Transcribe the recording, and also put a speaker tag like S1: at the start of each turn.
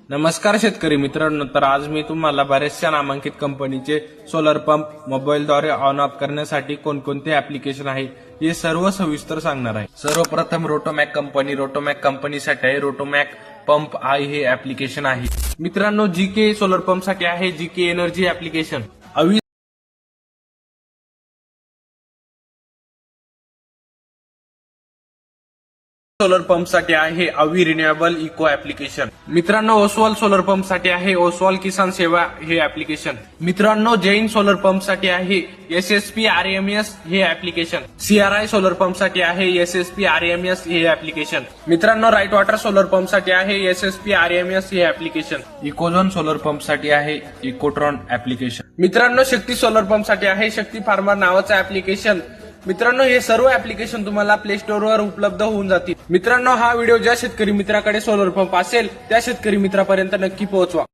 S1: नमस्कार शेतकरी मित्रांनो, तर आज मी तुम्हाला बऱ्याचशा नामांकित कंपनीचे सोलर पंप मोबाईलद्वारे ऑन ऑफ करण्यासाठी कोणकोणते ऍप्लिकेशन आहे हे सर्व सविस्तर सांगणार आहे। सर्वप्रथम रोटोमॅक कंपनीसाठी आहे रोटोमॅक पंप हे ऍप्लिकेशन आहे। मित्रांनो, जीके सोलर पंप साठी आहे GK energy application. Solar pump साठी आहे अवी रिन्युएबल इको ऍप्लिकेशन। मित्रांनो, ओसवाल सोलर पंप साठी आहे ओसवाल किसान सेवा हे ऍप्लिकेशन। मित्रांनो, जैन सोलर पंप साठी आहे SSP RMS हे ऍप्लिकेशन। CRI सोलर पंप साठी आहे SSP RMS हे ऍप्लिकेशन। मित्रांनो, राईट वॉटर सोलर पंप साठी आहे SSP RMS हे ऍप्लिकेशन। इकोझोन सोलर पंप साठी आहे इकोट्रॉन ऍप्लिकेशन। मित्रांनो, शक्ती सोलर पंप साठी आहे शक्ती फार्मर नावाचं ऍप्लिकेशन। मित्रांनो, हे सर्व ऍप्लिकेशन तुम्हाला प्ले स्टोअर वर उपलब्ध होऊन जातील। मित्रांनो, हा व्हिडिओ ज्या शेतकरी मित्राकडे सोलर पंप असेल त्या शेतकरी मित्रापर्यंत नक्की पोहोचवा।